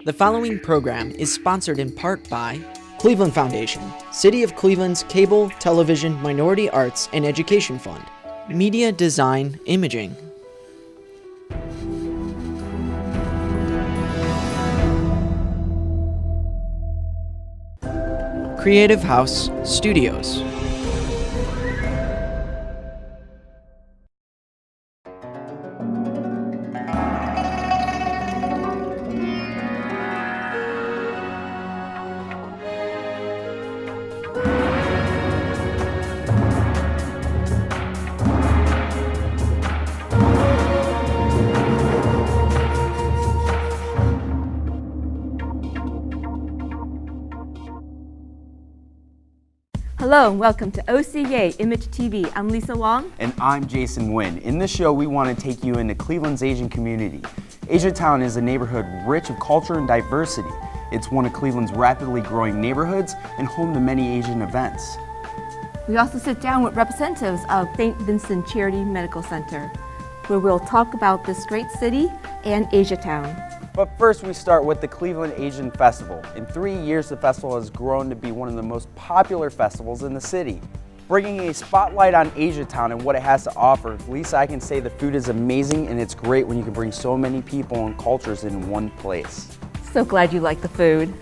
The following program is sponsored in part by Cleveland Foundation, City of Cleveland's Cable, Television, Minority Arts, and Education Fund, Media Design Imaging, Creative House Studios. Hello and welcome to OCA Image TV. I'm Lisa Wong. And I'm Jason Nguyen. In this show, we want to take you into Cleveland's Asian community. Asiatown is a neighborhood rich of culture and diversity. It's one of Cleveland's rapidly growing neighborhoods and home to many Asian events. We also sit down with representatives of St. Vincent Charity Medical Center, where we'll talk about this great city and Asiatown. But first, we start with the Cleveland Asian Festival. In 3 years, the festival has grown to be one of the most popular festivals in the city. Bringing a spotlight on Asiatown and what it has to offer, Lisa, I can say the food is amazing, and it's great when you can bring so many people and cultures in one place. So glad you like the food.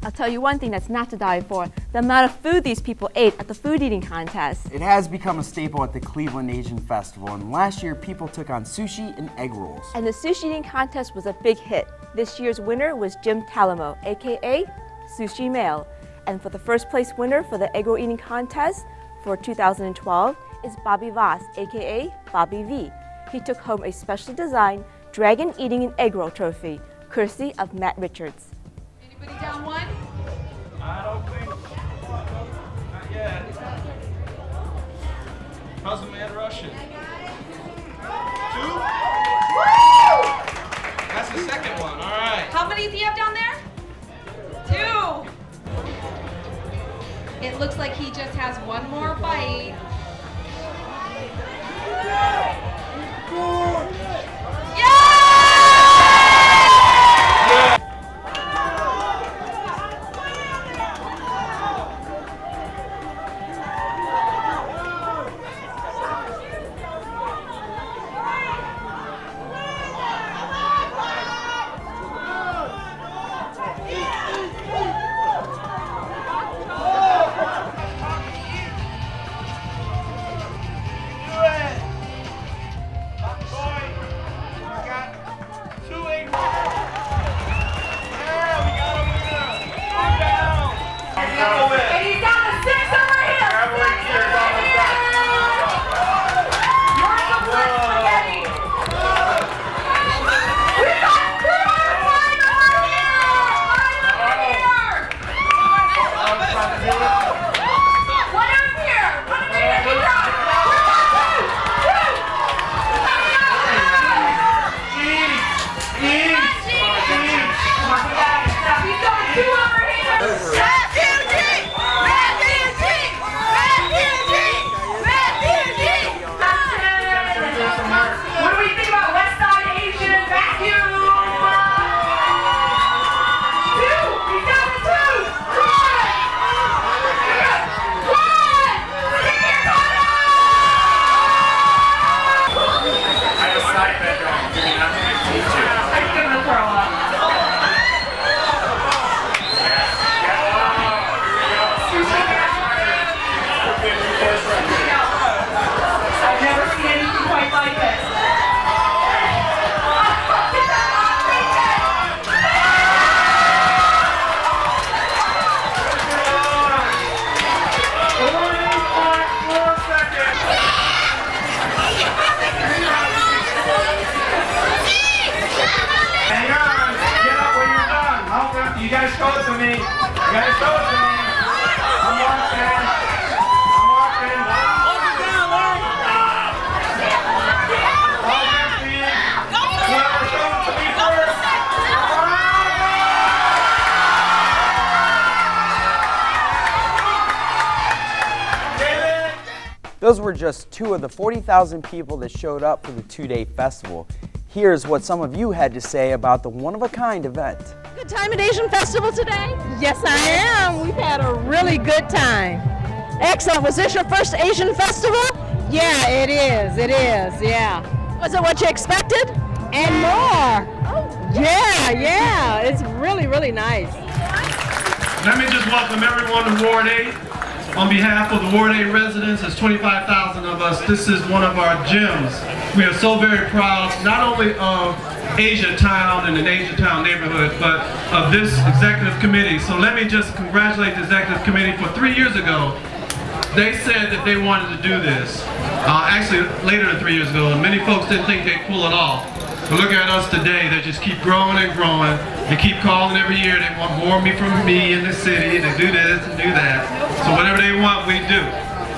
I'll tell you one thing that's not to die for, the amount of food these people ate at the food eating contest. It has become a staple at the Cleveland Asian Festival, and last year people took on sushi and egg rolls. And the sushi eating contest was a big hit. This year's winner was Jim Talamo, aka Sushi Male. And for the first place winner for the egg roll eating contest for 2012 is Bobby Voss, aka Bobby V. He took home a specially designed dragon eating an egg roll trophy, courtesy of Matt Richards. Anybody down one? I don't think so. Not yet. How's the man Russian? 2? That's the second one. All right. How many do you have down there? 2. It looks like he just has one more bite. You gotta show it to me. You gotta show it to me. I'm watching. I'm watching. Hold it down, Larry. Hold it, please. Whoever shows it to me first. Those were just two of the 40,000 people that showed up for the two-day festival. Here's what some of you had to say about the one-of-a-kind event. Good time at Asian Festival today? Yes, I am. We've had a really good time. Excellent. Was this your first Asian Festival? Yeah, it is. It is, yeah. Was it what you expected? And more. Oh, yeah. It's really, really nice. Let me just welcome everyone to Ward 8. On behalf of the Ward 8 residents, there's 25,000 of us. This is one of our gyms. We are so very proud, not only of Asia Town and the Asia Town neighborhood, but of this executive committee. So let me just congratulate the executive committee. For 3 years ago, they said that they wanted to do this. Actually, later than 3 years ago, and many folks didn't think they'd pull it off. But look at us today, they just keep growing and growing. They keep calling every year, they want more from me in the city, they do this and do that. So whatever they want, we do.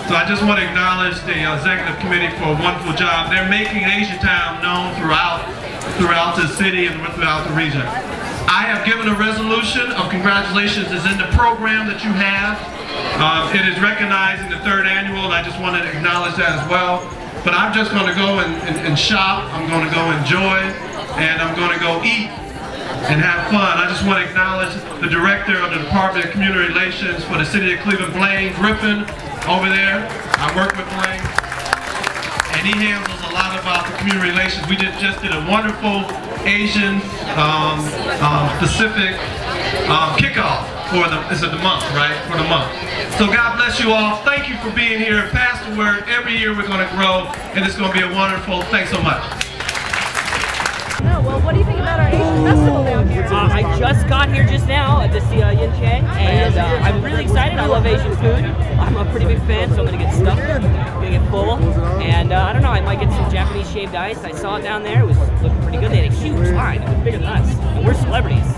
So I just want to acknowledge the executive committee for a wonderful job. They're making Asia Town known throughout the city and throughout the region. I have given a resolution of congratulations. It's in the program that you have. It is recognizing the 3rd annual, and I just wanted to acknowledge that as well. But I'm just going to go and shop, I'm going to go enjoy, and I'm going to go eat and have fun. I just want to acknowledge the director of the Department of Community Relations for the City of Cleveland, Blaine Griffin, over there. I work with Blaine, and he handles a lot about the community relations. We just did a wonderful Asian Pacific kickoff for the month, right? For the month. So God bless you all. Thank you for being here. Pass the word. Every year we're going to grow, and it's going to be a wonderful. Thanks so much. No, well, what do you think about our Asian Festival down here? I just got here just now to see Yin Chang, and I'm really excited. I love Asian food. I'm a pretty big fan, so I'm going to get stuffed, going to get full, and I don't know, I might get some Japanese shaved ice. I saw it down there. It was looking pretty good. They had a huge line. It was bigger than us, and we're celebrities.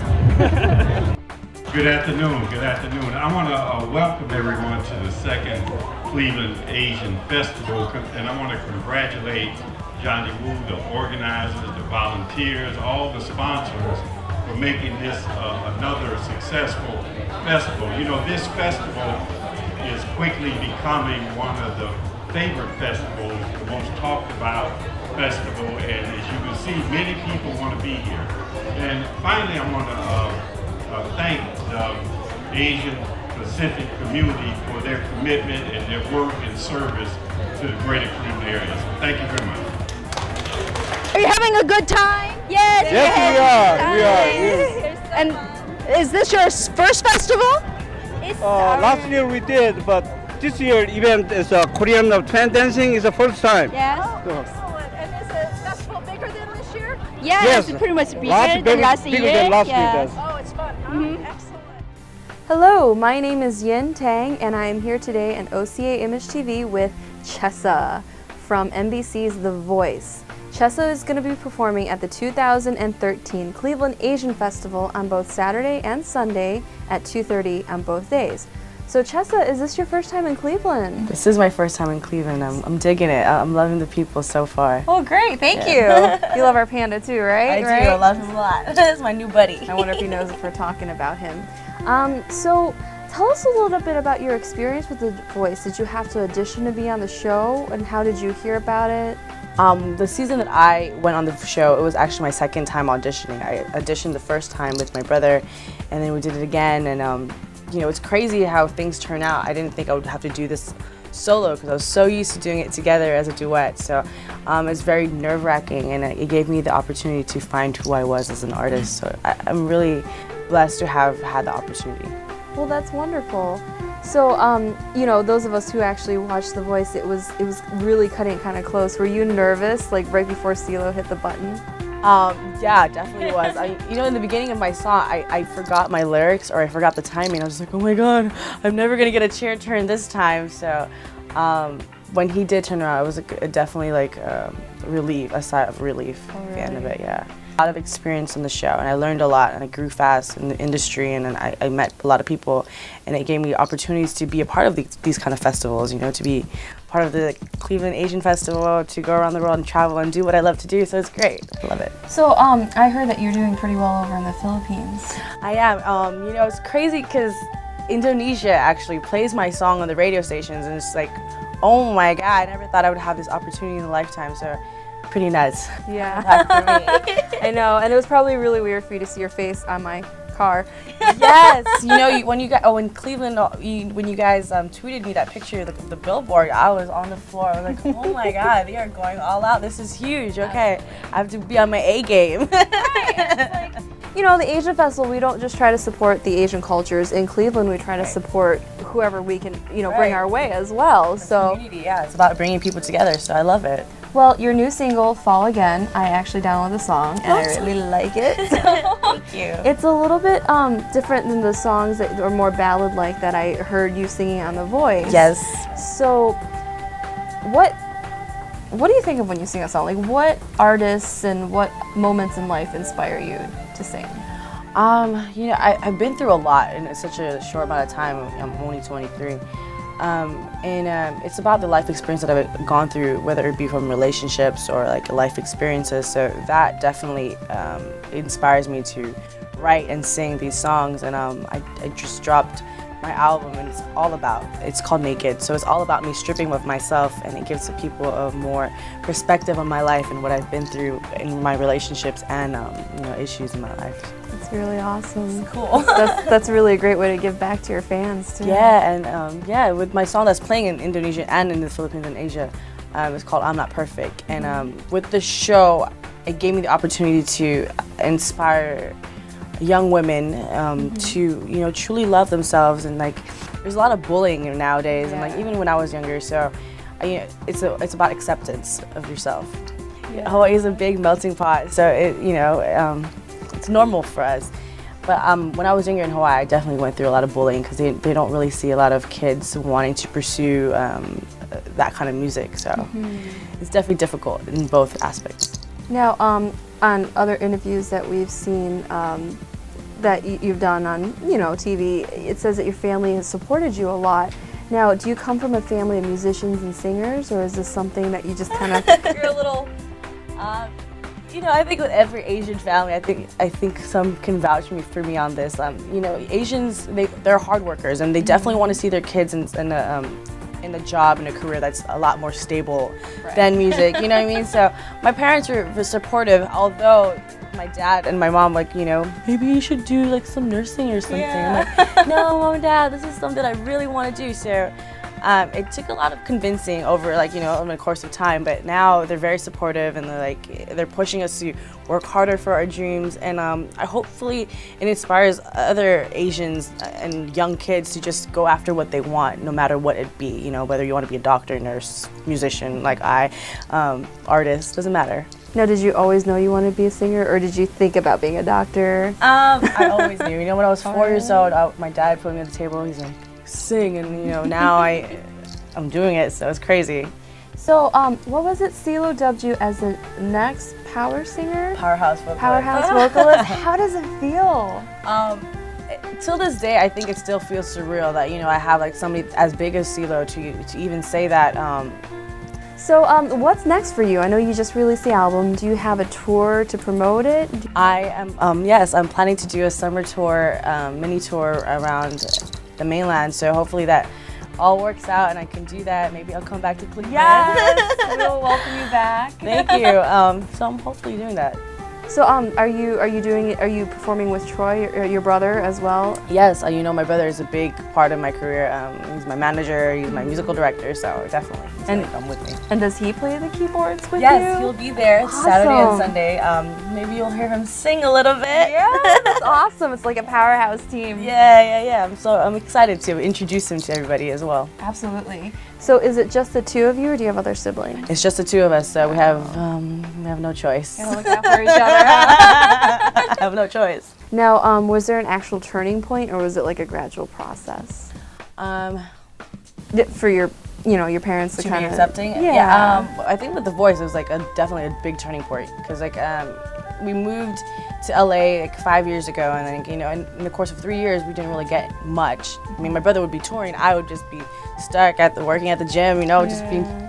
Good afternoon. Good afternoon. I want to welcome everyone to the second Cleveland Asian Festival, and I want to congratulate Johnny Wu, the organizers, the volunteers, all the sponsors for making this another successful festival. You know, this festival is quickly becoming one of the favorite festivals, the most talked about festival, and as you can see, many people want to be here. And finally, I want to thank the Asian Pacific community for their commitment and their work and service to the greater Cleveland area. So thank you very much. Are you having a good time? Yes, Yes. And is this your first festival? Last year we did, but this year event is Korean fan dancing is the first time. Yes. Excellent. And is the festival bigger than this year? Yes, it's pretty much bigger than last year. Bigger than last year. Yes. Oh, it's fun, huh? Excellent. Hello, my name is Yin Tang, and I am here today on OCA Image TV with CHEESA from NBC's The Voice. CHEESA is going to be performing at the 2013 Cleveland Asian Festival on both Saturday and Sunday at 2:30 on both days. So CHEESA, is this your first time in Cleveland? This is my first time in Cleveland. I'm digging it. I'm loving the people so far. Oh, great. Thank you. You love our panda too, right? I do. I love him a lot. That's my new buddy. I wonder if he knows if we're talking about him. So tell us a little bit about your experience with The Voice. Did you have to audition to be on the show, and how did you hear about it? The season that I went on the show, it was actually my second time auditioning. I auditioned the first time with my brother, and then we did it again, and you know, it's crazy how things turn out. I didn't think I would have to do this solo because I was so used to doing it together as a duet. So it's very nerve-wracking, and it gave me the opportunity to find who I was as an artist. So I'm really blessed to have had the opportunity. Well, that's wonderful. So, you know, those of us who actually watched The Voice, it was really cutting kind of close. Were you nervous, like right before CeeLo hit the button? Yeah, definitely was. You know, in the beginning of my song, I forgot my lyrics, or I forgot the timing. I was like, oh my God, I'm never gonna get a chair turn this time. So when he did turn around, it was definitely like relief, a sigh of relief at the end of it, yeah. A lot of experience in the show, and I learned a lot, and I grew fast in the industry, and then I met a lot of people, and it gave me opportunities to be a part of these kind of festivals, you know, to be part of the Cleveland Asian Festival, to go around the world and travel and do what I love to do, so it's great. I love it. So I heard that you're doing pretty well over in the Philippines. I am. You know, it's crazy because Indonesia actually plays my song on the radio stations, and it's like, oh my God, I never thought I would have this opportunity in a lifetime, so pretty nuts. Yeah. For me. I know, and it was probably really weird for you to see your face on my car. Yes, you know, when you guys, in Cleveland, when you guys tweeted me that picture of the billboard, I was on the floor. I was like, oh my God, they are going all out. This is huge. Okay, I have to be on my A game. You know, the Asian Festival, we don't just try to support the Asian cultures. In Cleveland, we try to support whoever we can, you know, bring our way as well. So, community, yeah, it's about bringing people together, so I love it. well, your new single, Fall Again, I actually downloaded the song, and I really like it. Thank you. It's a little bit different than the songs that are more ballad-like that I heard you singing on The Voice. Yes. So, what do you think of when you sing a song? Like, what artists and what moments in life inspire you to sing? You know, I've been through a lot in such a short amount of time. I'm only 23. It's about the life experience that I've gone through, whether it be from relationships or like life experiences. So that definitely inspires me to write and sing these songs. And I just dropped my album, and it's called Naked. So it's all about me stripping of myself, and it gives the people a more perspective on my life and what I've been through in my relationships and you know, issues in my life. It's really awesome. It's cool. That's really a great way to give back to your fans too. Yeah, and yeah, with my song that's playing in Indonesia and in the Philippines and Asia, it's called I'm Not Perfect. And with the show, it gave me the opportunity to inspire young women to, you know, truly love themselves. And like, there's a lot of bullying nowadays, and like even when I was younger. So, you know, it's about acceptance of yourself. Yeah. Hawaii is a big melting pot, so it's normal for us. But when I was younger in Hawaii, I definitely went through a lot of bullying because they don't really see a lot of kids wanting to pursue that kind of music. So it's definitely difficult in both aspects. Now, on other interviews that we've seen that you've done on, you know, TV, it says that your family has supported you a lot. Now, do you come from a family of musicians and singers, or is this something that you just kind of... You're a little... You know, I think with every Asian family, I think some can vouch for me on this. You know, Asians, they're hard workers, and they definitely want to see their kids in a job and a career that's a lot more stable than music. You know what I mean? So my parents were supportive, although my dad and my mom, like, you know, maybe you should do like some nursing or something. Yeah. I'm like, no, Mom and Dad, this is something I really want to do. So it took a lot of convincing over, like, you know, over the course of time, but now they're very supportive, and they're pushing us to work harder for our dreams. And hopefully it inspires other Asians and young kids to just go after what they want, no matter what it be. You know, whether you want to be a doctor, nurse, musician, like artist, doesn't matter. Now, did you always know you wanted to be a singer, or did you think about being a doctor? I always knew. You know, when I was 4 years old, my dad put me at the table. He's like, sing, and you know, now I'm doing it, so it's crazy. So, what was it? CeeLo dubbed you as the next power singer? Powerhouse vocalist. Powerhouse vocalist. How does it feel? Till this day, I think it still feels surreal that, you know, I have like somebody as big as CeeLo to even say that. So, what's next for you? I know you just released the album. Do you have a tour to promote it? I am. Yes, I'm planning to do a summer tour, mini tour around the mainland. So hopefully that all works out and I can do that. Maybe I'll come back to Cleveland. Yes, we'll welcome you back. Thank you. So I'm hopefully doing that. So are you performing with Troy, your brother, as well? Yes, you know, my brother is a big part of my career. He's my manager, he's my musical director, so definitely he's gonna come with me. And does he play the keyboards with you? Yes, he'll be there Saturday and Sunday. Maybe you'll hear him sing a little bit. Yeah, that's awesome. It's like a powerhouse team. Yeah. I'm excited to introduce him to everybody as well. Absolutely. So is it just the two of you, or do you have other siblings? It's just the two of us, so we have no choice. Gotta look out for each other. I have no choice. Now, was there an actual turning point, or was it like a gradual process? For your parents to kind of accepting. Yeah. I think with The Voice, it was like definitely a big turning point, because like we moved to LA like 5 years ago, and then, you know, in the course of 3 years, we didn't really get much. I mean, my brother would be touring, I would just be stuck working at the gym, you know,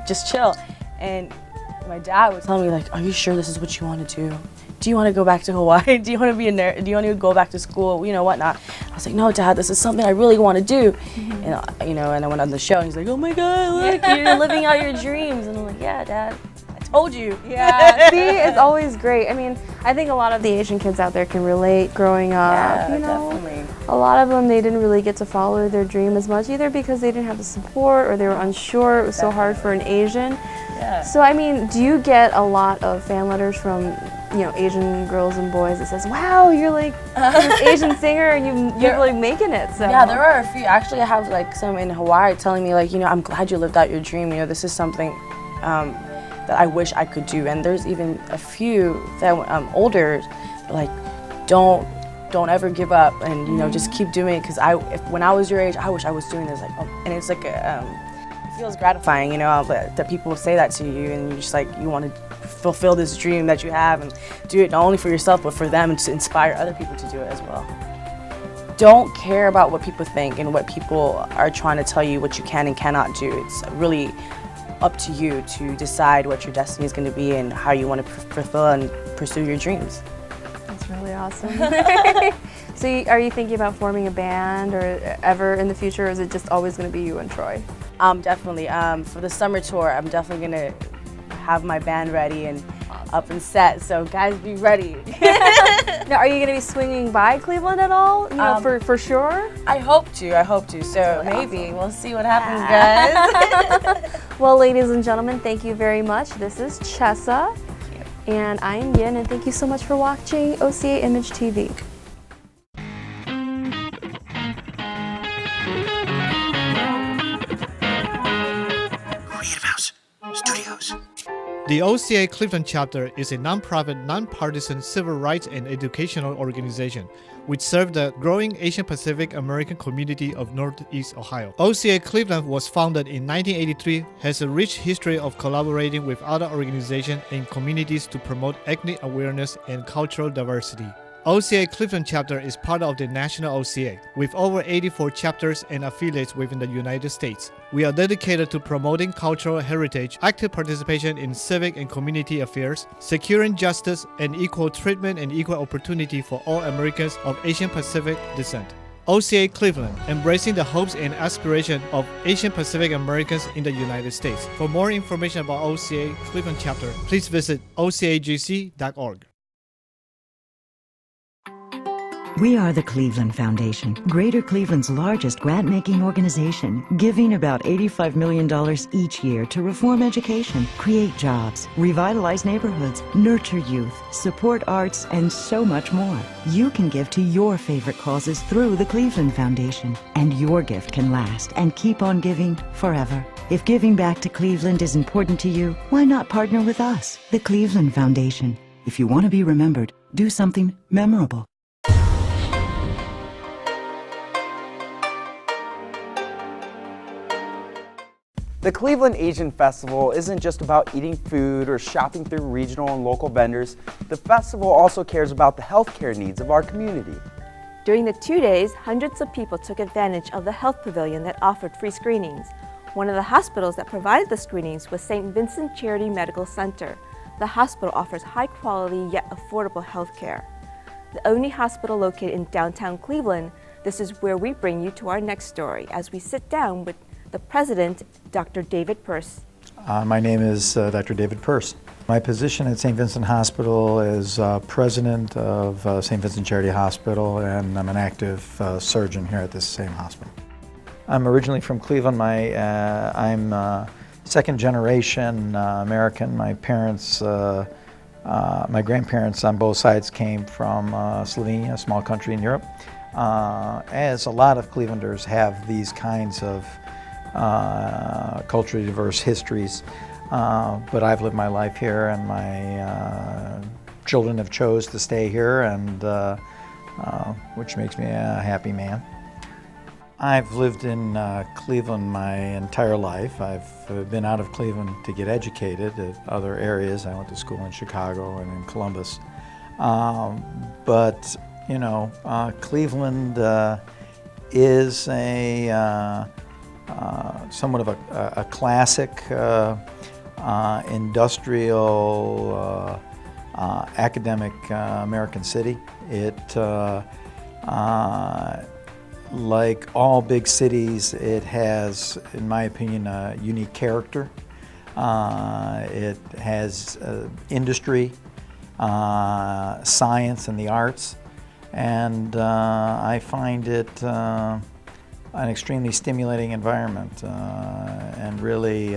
just chill. And my dad would tell me, like, are you sure this is what you want to do? Do you want to go back to Hawaii? Do you want to be a nurse? Do you want to go back to school? You know, whatnot. I was like, no, Dad, this is something I really want to do. And, you know, and I went on the show, and he's like, oh my God, look, you're living out your dreams. And I'm like, yeah, Dad, I told you. Yeah, see, it's always great. I mean, I think a lot of the Asian kids out there can relate growing up. Yeah, you know, definitely. A lot of them, they didn't really get to follow their dream as much, either because they didn't have the support or they were unsure. It was so hard for an Asian. Yeah. So, I mean, do you get a lot of fan letters from, you know, Asian girls and boys that says, wow, you're like this Asian singer and you're really making it? So. Yeah, there are a few. Actually, I have like some in Hawaii telling me, like, you know, I'm glad you lived out your dream. You know, this is something that I wish I could do. And there's even a few that older, like, don't ever give up, and you know, just keep doing it. Because when I was your age, I wish I was doing this. Like, and it's like it feels gratifying, you know, that people say that to you, and you just like you want to fulfill this dream that you have and do it not only for yourself but for them, and to inspire other people to do it as well. Don't care about what people think and what people are trying to tell you what you can and cannot do. It's really up to you to decide what your destiny is going to be and how you want to fulfill and pursue your dreams. That's really awesome. So are you thinking about forming a band or ever in the future, or is it just always going to be you and Troy? Definitely. For the summer tour, I'm definitely going to have my band ready and up and set, so guys, be ready. Now, are you going to be swinging by Cleveland at all? You know, for sure? I hope to. So maybe we'll see what happens, guys. Well, ladies and gentlemen, thank you very much. This is CHEESA, and I'm Yin, and thank you so much for watching OCA Image TV. The OCA Cleveland chapter is a nonprofit, nonpartisan civil rights and educational organization which serves the growing Asian Pacific American community of Northeast Ohio. OCA Cleveland was founded in 1983, has a rich history of collaborating with other organizations and communities to promote ethnic awareness and cultural diversity. OCA Cleveland chapter is part of the National OCA, with over 84 chapters and affiliates within the United States. We are dedicated to promoting cultural heritage, active participation in civic and community affairs, securing justice and equal treatment and equal opportunity for all Americans of Asian Pacific descent. OCA Cleveland, embracing the hopes and aspirations of Asian Pacific Americans in the United States. For more information about OCA Cleveland chapter, please visit ocagc.org. We are the Cleveland Foundation, Greater Cleveland's largest grant-making organization, giving about $85 million each year to reform education, create jobs, revitalize neighborhoods, nurture youth, support arts, and so much more. You can give to your favorite causes through the Cleveland Foundation, and your gift can last and keep on giving forever. If giving back to Cleveland is important to you, why not partner with us, the Cleveland Foundation? If you want to be remembered, do something memorable. The Cleveland Asian Festival isn't just about eating food or shopping through regional and local vendors. The festival also cares about the healthcare needs of our community. During the 2 days, hundreds of people took advantage of the health pavilion that offered free screenings. One of the hospitals that provided the screenings was St. Vincent Charity Medical Center. The hospital offers high-quality yet affordable health care. The only hospital located in downtown Cleveland, this is where we bring you to our next story as we sit down with the president, Dr. David Purse. My name is Dr. David Purse. My position at St. Vincent Hospital is president of St. Vincent Charity Hospital, and I'm an active surgeon here at this same hospital. I'm originally from Cleveland. I'm second generation American. My parents, my grandparents on both sides came from Slovenia, a small country in Europe. As a lot of Clevelanders have these kinds of culturally diverse histories, but I've lived my life here, and my children have chose to stay here, and which makes me a happy man. I've lived in Cleveland my entire life. I've been out of Cleveland to get educated at other areas. I went to school in Chicago and in Columbus. But you know, Cleveland is a somewhat of a classic industrial academic American city. It like all big cities, it has, in my opinion, a unique character. It has industry, science, and the arts, and I find it an extremely stimulating environment, and really,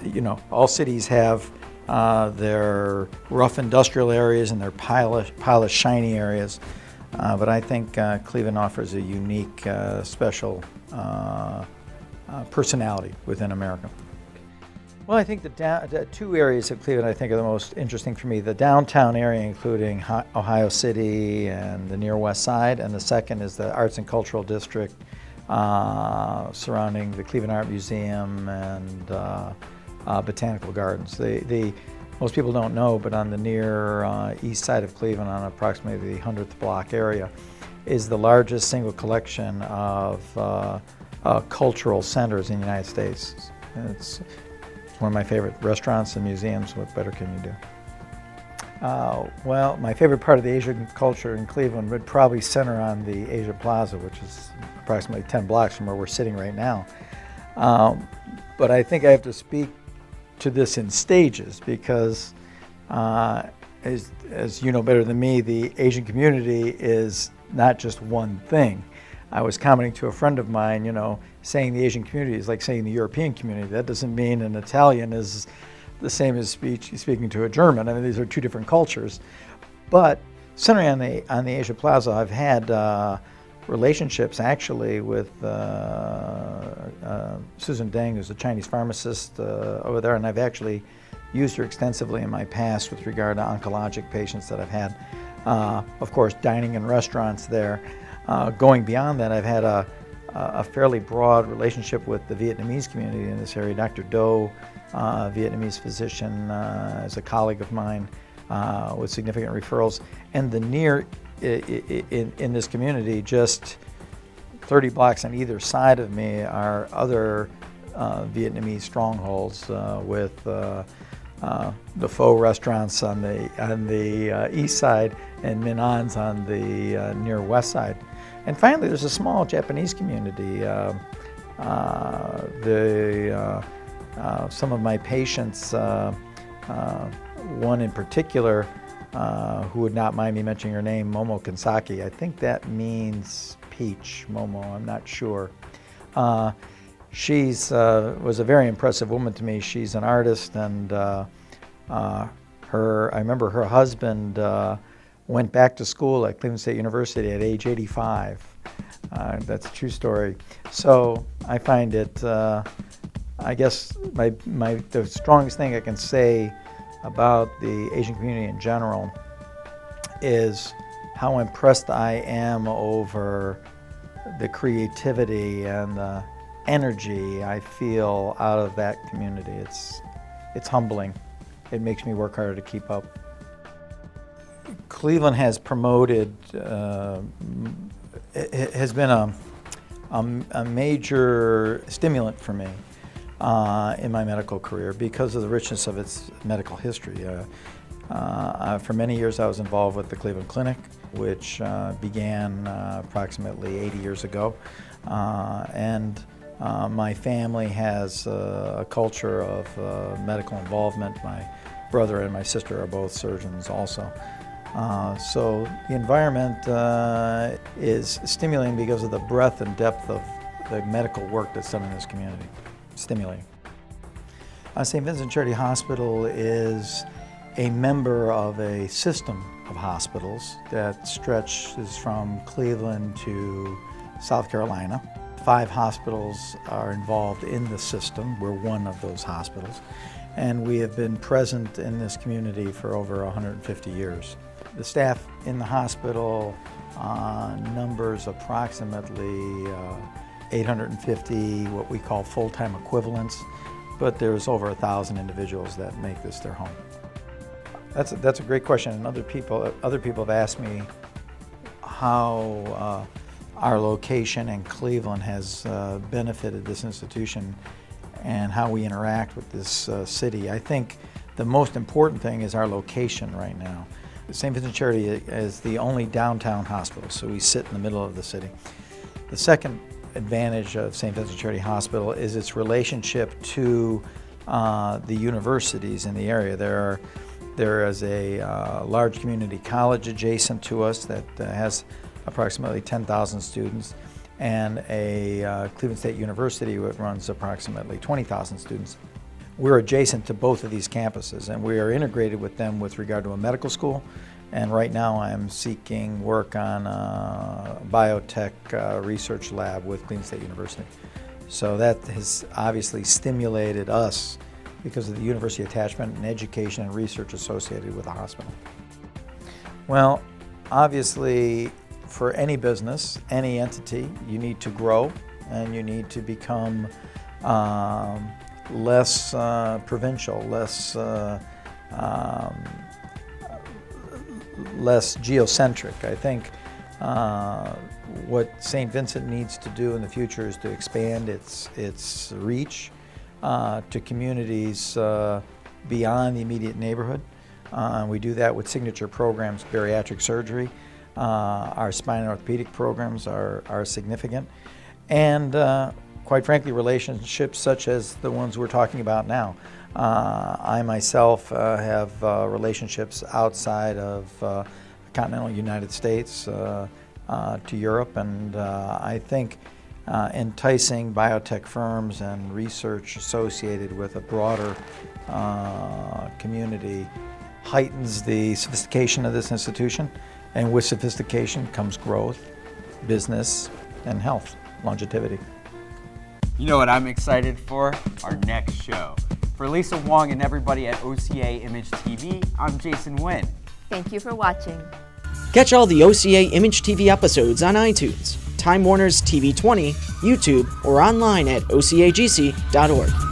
you know, all cities have their rough industrial areas and their polished, shiny areas, but I think Cleveland offers a unique, special personality within America. Well, I think the two areas of Cleveland I think are the most interesting for me. The downtown area, including Ohio City and the near west side, and the second is the Arts and Cultural District surrounding the Cleveland Art Museum and Botanical Gardens. Most people don't know, but on the near east side of Cleveland, on approximately the 100th block area, is the largest single collection of cultural centers in the United States. It's one of my favorite restaurants and museums. What better can you do? Well, my favorite part of the Asian culture in Cleveland would probably center on the Asia Plaza, which is approximately 10 blocks from where we're sitting right now. But I think I have to speak to this in stages because, as you know better than me, the Asian community is not just one thing. I was commenting to a friend of mine, you know, saying the Asian community is like saying the European community. That doesn't mean an Italian is the same as speaking to a German. I mean, these are two different cultures. But centering on the Asia Plaza, I've had relationships actually with Susan Deng, who's a Chinese pharmacist over there, and I've actually used her extensively in my past with regard to oncologic patients that I've had. Of course, dining in restaurants there. Going beyond that, I've had a fairly broad relationship with the Vietnamese community in this area. Dr. Do, Vietnamese physician, is a colleague of mine with significant referrals. And the near, in this community, just 30 blocks on either side of me are other Vietnamese strongholds with the Pho restaurants on the east side and Minh An's on the near west side. And finally, there's a small Japanese community. Some of my patients, one in particular, who would not mind me mentioning her name, Momo Kansaki. I think that means peach, Momo, I'm not sure. She's was a very impressive woman to me. She's an artist, and I remember her husband went back to school at Cleveland State University at age 85. That's a true story. So I find it, I guess the strongest thing I can say about the Asian community in general is how impressed I am over the creativity and the energy I feel out of that community. It's humbling. It makes me work harder to keep up. Cleveland has promoted, has been a major stimulant for me in my medical career because of the richness of its medical history. For many years I was involved with the Cleveland Clinic, which began approximately 80 years ago. And my family has a culture of medical involvement. My brother and my sister are both surgeons also. So the environment is stimulating because of the breadth and depth of the medical work that's done in this community. Stimulating. St. Vincent Charity Hospital is a member of a system of hospitals that stretches from Cleveland to South Carolina. 5 hospitals are involved in the system. We're one of those hospitals. And we have been present in this community for over 150 years. The staff in the hospital numbers approximately 850 what we call full-time equivalents. but there's over 1,000 individuals that make this their home. That's a great question, and other people have asked me how our location in Cleveland has benefited this institution and how we interact with this city. I think the most important thing is our location right now. St. Vincent Charity is the only downtown hospital, so we sit in the middle of the city. The second advantage of St. Vincent Charity Hospital is its relationship to the universities in the area. There is a large community college adjacent to us that has approximately 10,000 students, and a Cleveland State University that runs approximately 20,000 students. We're adjacent to both of these campuses, and we are integrated with them with regard to a medical school. And right now I'm seeking work on a biotech research lab with Cleveland State University. So that has obviously stimulated us because of the university attachment and education and research associated with the hospital. Well, obviously, for any business, any entity, you need to grow and you need to become less provincial, less geocentric. I think what St. Vincent needs to do in the future is to expand its reach to communities beyond the immediate neighborhood. We do that with signature programs, bariatric surgery. Our spine and orthopedic programs are significant. And quite frankly, relationships such as the ones we're talking about now. I myself have relationships outside of the continental United States to Europe, and I think enticing biotech firms and research associated with a broader community heightens the sophistication of this institution, and with sophistication comes growth, business, and health, longevity. You know what I'm excited for? Our next show. For Lisa Wong and everybody at OCA Image TV, I'm Jason Nguyen. Thank you for watching. Catch all the OCA Image TV episodes on iTunes, Time Warner's TV 20, YouTube, or online at ocagc.org.